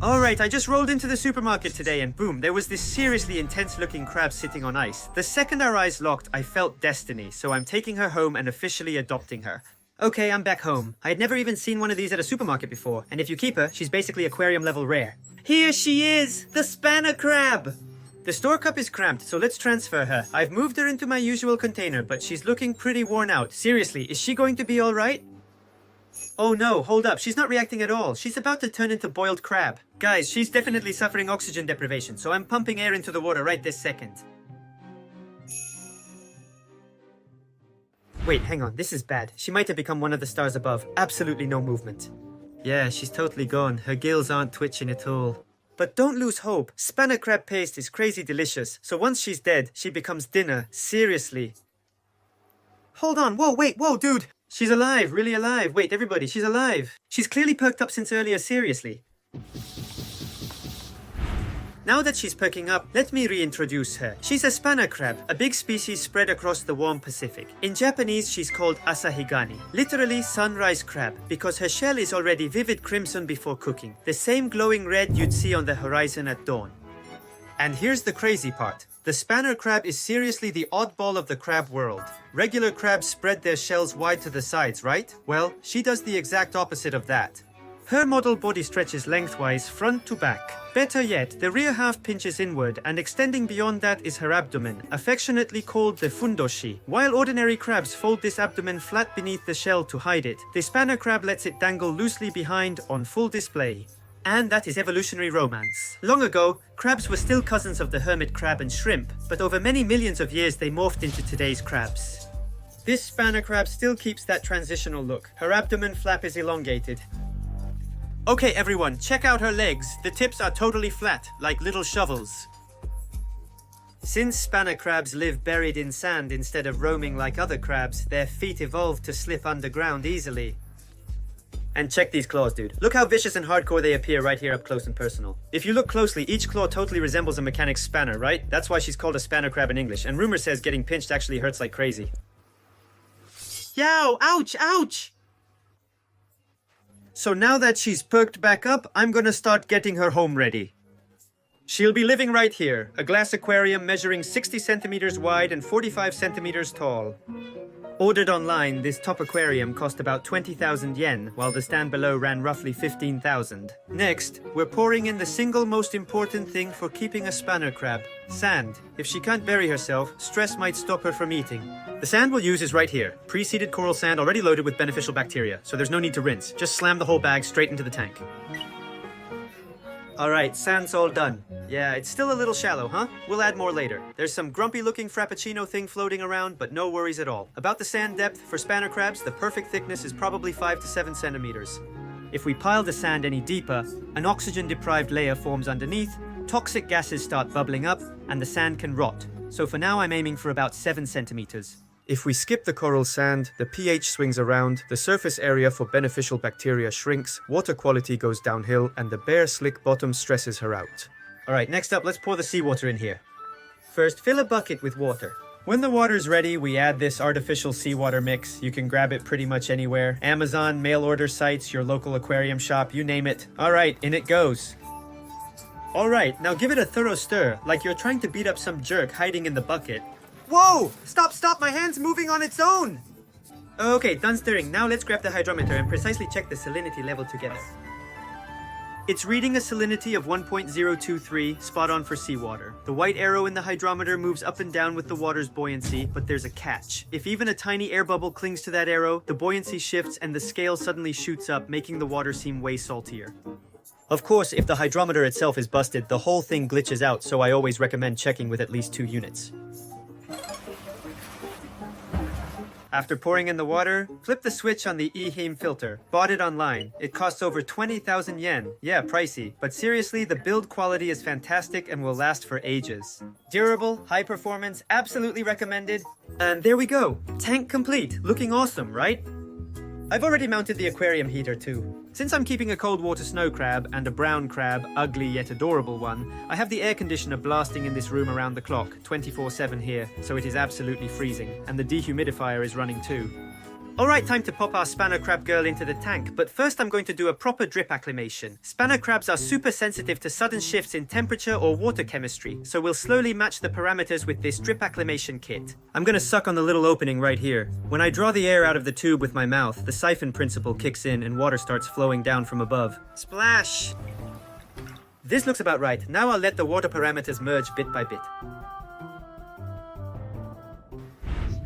Alright, I just rolled into the supermarket today and boom, there was this seriously intense looking crab sitting on ice. The second our eyes locked, I felt destiny, so I'm taking her home and officially adopting her. Okay, I'm back home. I had never even seen one of these at a supermarket before, and if you keep her, she's basically aquarium level rare. Here she is! The spanner crab! The store cup is cramped, so let's transfer her. I've moved her into my usual container, but she's looking pretty worn out. Seriously, is she going to be alright? Oh no, hold up, she's not reacting at all. She's about to turn into boiled crab. Guys, she's definitely suffering oxygen deprivation, so I'm pumping air into the water right this second. Wait, hang on, this is bad. She might have become one of the stars above. Absolutely no movement. Yeah, she's totally gone. Her gills aren't twitching at all. But don't lose hope. Spanner crab paste is crazy delicious, so once she's dead, she becomes dinner. Seriously. Hold on, whoa, wait, whoa, dude! She's alive, really alive. Wait, everybody, she's alive. She's clearly perked up since earlier, seriously. Now that she's perking up, let me reintroduce her. She's a spanner crab, a big species spread across the warm Pacific. In Japanese, she's called asahigani, literally sunrise crab, because her shell is already vivid crimson before cooking, the same glowing red you'd see on the horizon at dawn. And here's the crazy part. The spanner crab is seriously the oddball of the crab world. Regular crabs spread their shells wide to the sides, right? Well, she does the exact opposite of that. Her model body stretches lengthwise, front to back. Better yet, the rear half pinches inward, and extending beyond that is her abdomen, affectionately called the fundoshi. While ordinary crabs fold this abdomen flat beneath the shell to hide it, the spanner crab lets it dangle loosely behind on full display. And that is evolutionary romance. Long ago, crabs were still cousins of the hermit crab and shrimp, but over many millions of years they morphed into today's crabs. This spanner crab still keeps that transitional look. Her abdomen flap is elongated. Okay everyone, check out her legs. The tips are totally flat, like little shovels. Since spanner crabs live buried in sand instead of roaming like other crabs, their feet evolved to slip underground easily. And check these claws, dude. Look how vicious and hardcore they appear right here up close and personal. If you look closely, each claw totally resembles a mechanic's spanner, right? That's why she's called a spanner crab in English, and rumor says getting pinched actually hurts like crazy. Yow! Ouch! Ouch! So now that she's perked back up, I'm gonna start getting her home ready. She'll be living right here, a glass aquarium measuring 60 centimeters wide and 45 centimeters tall. Ordered online, this top aquarium cost about 20,000 yen, while the stand below ran roughly 15,000. Next, we're pouring in the single most important thing for keeping a spanner crab: sand. If she can't bury herself, stress might stop her from eating. The sand we'll use is right here. Pre-seeded coral sand already loaded with beneficial bacteria, so there's no need to rinse. Just slam the whole bag straight into the tank. Alright, sand's all done. Yeah, it's still a little shallow, huh? We'll add more later. There's some grumpy-looking frappuccino thing floating around, but no worries at all. About the sand depth, for spanner crabs, the perfect thickness is probably 5 to 7 centimeters. If we pile the sand any deeper, an oxygen-deprived layer forms underneath, toxic gases start bubbling up, and the sand can rot. So for now, I'm aiming for about 7 centimeters. If we skip the coral sand, the pH swings around, the surface area for beneficial bacteria shrinks, water quality goes downhill, and the bare, slick bottom stresses her out. Alright, next up, let's pour the seawater in here. First, fill a bucket with water. When the water's ready, we add this artificial seawater mix. You can grab it pretty much anywhere. Amazon, mail order sites, your local aquarium shop, you name it. Alright, in it goes. Alright, now give it a thorough stir, like you're trying to beat up some jerk hiding in the bucket. Whoa! Stop! My hand's moving on its own! Okay, done stirring. Now let's grab the hydrometer and precisely check the salinity level together. It's reading a salinity of 1.023, spot on for seawater. The white arrow in the hydrometer moves up and down with the water's buoyancy, but there's a catch. If even a tiny air bubble clings to that arrow, the buoyancy shifts and the scale suddenly shoots up, making the water seem way saltier. Of course, if the hydrometer itself is busted, the whole thing glitches out, so I always recommend checking with at least 2 units. After pouring in the water, flip the switch on the e-heme filter. Bought it online. It costs over 20,000 yen. Yeah, pricey. But seriously, the build quality is fantastic and will last for ages. Durable, high performance, absolutely recommended. And there we go. Tank complete. Looking awesome, right? I've already mounted the aquarium heater too. Since I'm keeping a cold water snow crab and a brown crab, ugly yet adorable one, I have the air conditioner blasting in this room around the clock, 24/7 here, so it is absolutely freezing, and the dehumidifier is running too. Alright, time to pop our spanner crab girl into the tank, but first I'm going to do a proper drip acclimation. Spanner crabs are super sensitive to sudden shifts in temperature or water chemistry, so we'll slowly match the parameters with this drip acclimation kit. I'm gonna suck on the little opening right here. When I draw the air out of the tube with my mouth, the siphon principle kicks in and water starts flowing down from above. Splash! This looks about right. Now I'll let the water parameters merge bit by bit.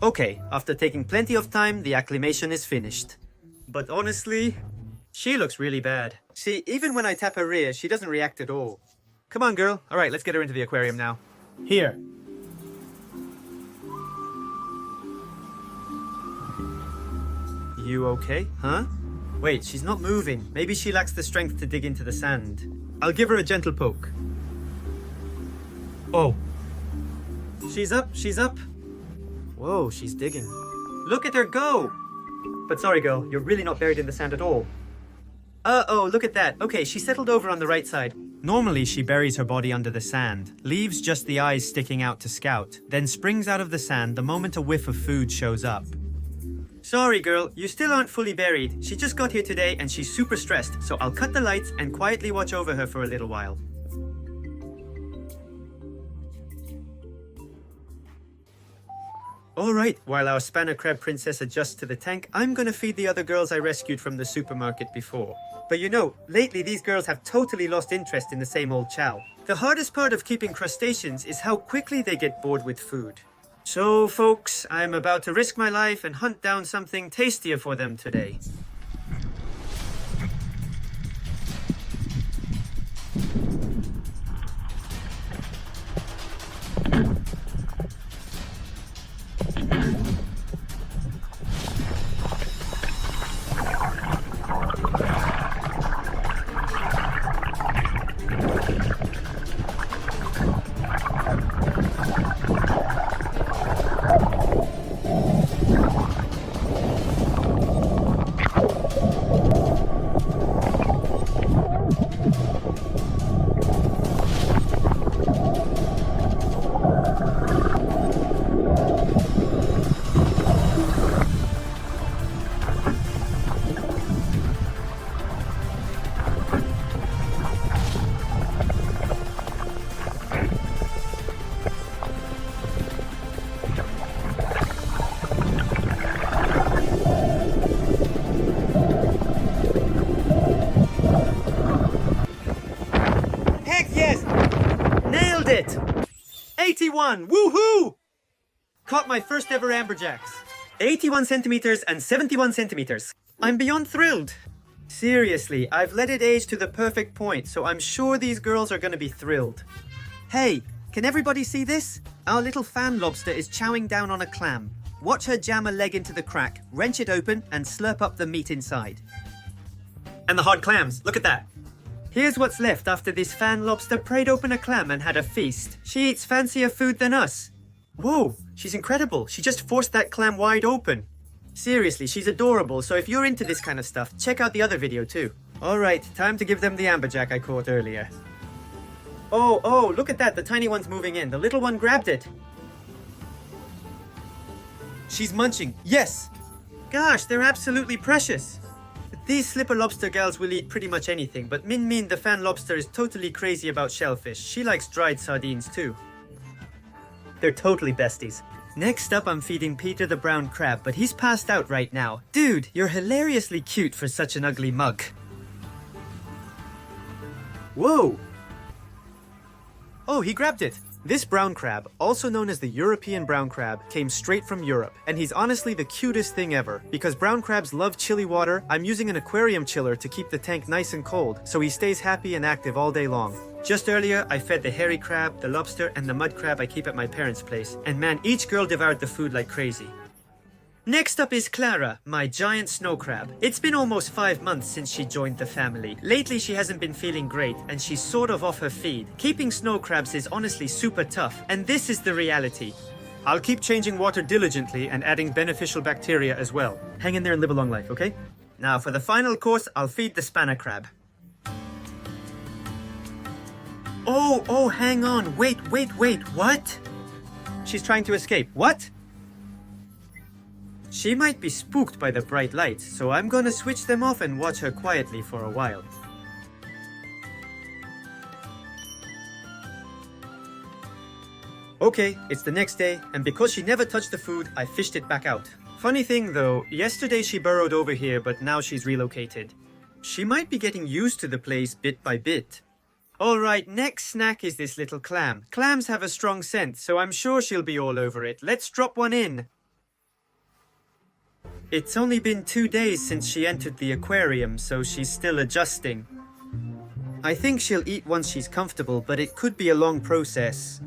Okay, after taking plenty of time, the acclimation is finished. But honestly, she looks really bad. See, even when I tap her rear, she doesn't react at all. Come on, girl. All right, let's get her into the aquarium now. Here. You okay? Huh? Wait, she's not moving. Maybe she lacks the strength to dig into the sand. I'll give her a gentle poke. Oh. She's up, she's up. Whoa, she's digging. Look at her go! But sorry, girl, you're really not buried in the sand at all. Uh-oh, look at that. Okay, she settled over on the right side. Normally, she buries her body under the sand, leaves just the eyes sticking out to scout, then springs out of the sand the moment a whiff of food shows up. Sorry, girl, you still aren't fully buried. She just got here today and she's super stressed, so I'll cut the lights and quietly watch over her for a little while. Alright, while our spanner crab princess adjusts to the tank, I'm gonna feed the other girls I rescued from the supermarket before. But you know, lately these girls have totally lost interest in the same old chow. The hardest part of keeping crustaceans is how quickly they get bored with food. So folks, I'm about to risk my life and hunt down something tastier for them today. It! 81! Woohoo! Caught my first ever amberjacks. 81 centimeters and 71 centimeters. I'm beyond thrilled. Seriously, I've let it age to the perfect point, so I'm sure these girls are gonna be thrilled. Hey, can everybody see this? Our little fan lobster is chowing down on a clam. Watch her jam a leg into the crack, wrench it open, and slurp up the meat inside. And the hard clams, look at that. Here's what's left after this fan lobster prayed open a clam and had a feast. She eats fancier food than us. Whoa, she's incredible. She just forced that clam wide open. Seriously, she's adorable, so if you're into this kind of stuff, check out the other video too. Alright, time to give them the amberjack I caught earlier. Oh, look at that, the tiny one's moving in. The little one grabbed it. She's munching, yes! Gosh, they're absolutely precious. These slipper lobster gals will eat pretty much anything, but Min Min the fan lobster is totally crazy about shellfish. She likes dried sardines too. They're totally besties. Next up, I'm feeding Peter the brown crab, but he's passed out right now. Dude, you're hilariously cute for such an ugly mug. Whoa! Oh, he grabbed it. This brown crab, also known as the European brown crab, came straight from Europe, and he's honestly the cutest thing ever. Because brown crabs love chilly water, I'm using an aquarium chiller to keep the tank nice and cold, so he stays happy and active all day long. Just earlier, I fed the hairy crab, the lobster, and the mud crab I keep at my parents' place, and man, each girl devoured the food like crazy. Next up is Clara, my giant snow crab. It's been almost 5 months since she joined the family. Lately she hasn't been feeling great and she's sort of off her feed. Keeping snow crabs is honestly super tough, and this is the reality. I'll keep changing water diligently and adding beneficial bacteria as well. Hang in there and live a long life, okay? Now for the final course, I'll feed the spanner crab. Oh, hang on, wait, what? She's trying to escape, what? She might be spooked by the bright lights, so I'm gonna switch them off and watch her quietly for a while. Okay, it's the next day, and because she never touched the food, I fished it back out. Funny thing though, yesterday she burrowed over here, but now she's relocated. She might be getting used to the place bit by bit. Alright, next snack is this little clam. Clams have a strong scent, so I'm sure she'll be all over it. Let's drop one in. It's only been 2 days since she entered the aquarium, so she's still adjusting. I think she'll eat once she's comfortable, but it could be a long process.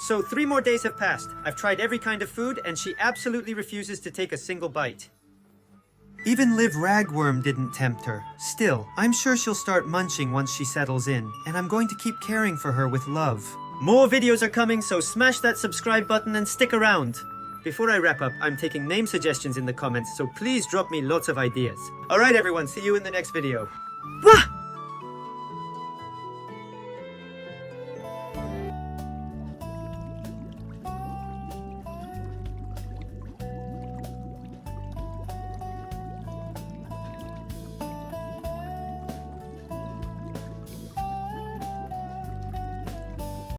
So 3 more days have passed. I've tried every kind of food, and she absolutely refuses to take a single bite. Even live ragworm didn't tempt her. Still, I'm sure she'll start munching once she settles in, and I'm going to keep caring for her with love. More videos are coming, so smash that subscribe button and stick around. Before I wrap up, I'm taking name suggestions in the comments, so please drop me lots of ideas. Alright everyone, see you in the next video. Wah!